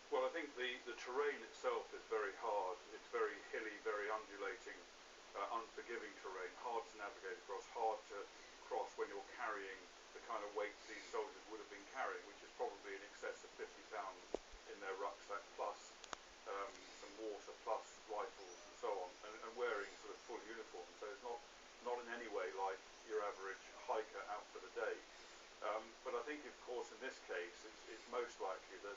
Well, I think the terrain itself is very hard. It's very hilly, very undulating, unforgiving terrain, hard to navigate across, hard to cross when you're carrying the kind of weights these soldiers would have been carrying, which is probably in excess of 50 pounds in their rucksack, plus some water, plus rifles and so on, and wearing sort of full uniform. So it's not in any way like your average hiker out for the day. But I think, of course, in this case, it's most likely that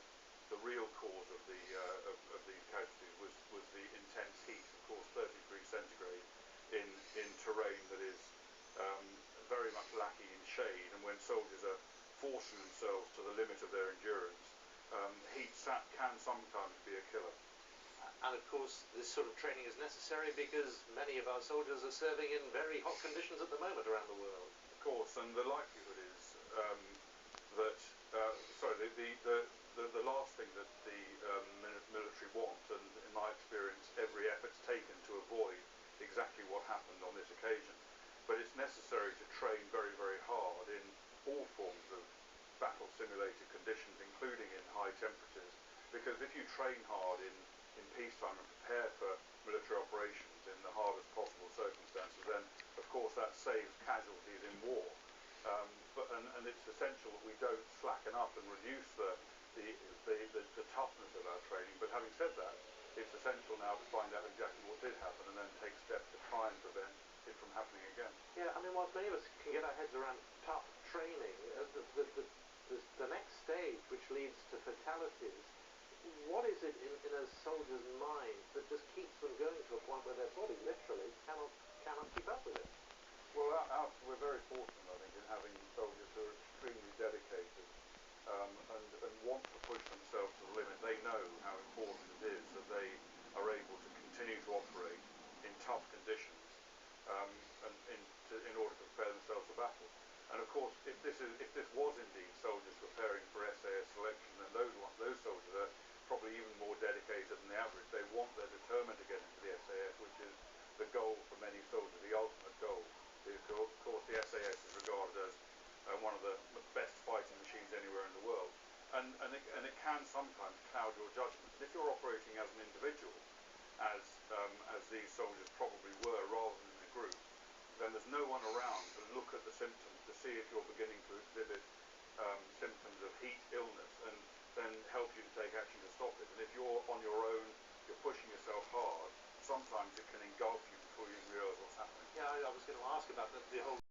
the real cause of these casualties was the intense heat. Of course, 30 degrees centigrade in terrain that is very much lacking in shade, and when soldiers are forcing themselves to the limit of their endurance, heat can sometimes be a killer. And of course, this sort of training is necessary because many of our soldiers are serving in very hot conditions at the moment around the world. Of course, and the likelihood is that the last thing that the military want, and in my experience, every effort's taken to avoid exactly what happened on this occasion. But it's necessary to train very, very hard in all forms of battle simulated conditions, including in high temperatures, because if you train hard in peacetime and prepare for military operations in the hardest possible circumstances, then of course that saves casualties in war. And it's essential that we don't slacken up and reduce the toughness of our training. But having said that, it's essential now to find out exactly what did happen and then take steps to try and prevent it from happening again. Yeah, I mean, whilst many of us can get our heads around tough training, the next stage, which leads to fatalities, what is it in a soldier's mind that just keeps them going to a point where their body literally cannot keep up with it? Well, we're very fortunate, I think, in having soldiers who are extremely dedicated and want to push themselves to the limit. They know how important it is that they are able to continue to operate in tough conditions in order to prepare themselves for battle. And of course, if this was indeed soldiers preparing for SAS selection, then those soldiers are probably even more dedicated than the average. They're determined to get into the SAS, which is the goal for many soldiers, the ultimate goal. Of course, the SAS is regarded as one of the best fighting machines anywhere in the world, and it can sometimes cloud your judgment. And if you're operating as an individual, as these soldiers probably were, rather than in a group, then there's no one around to look at the symptoms to see if you're beginning to exhibit symptoms of heat illness and then help you to take action to stop it. And if you're on your own, you're pushing yourself hard, sometimes it can engulf you before you realise what's happening. Yeah, I was going to ask about the whole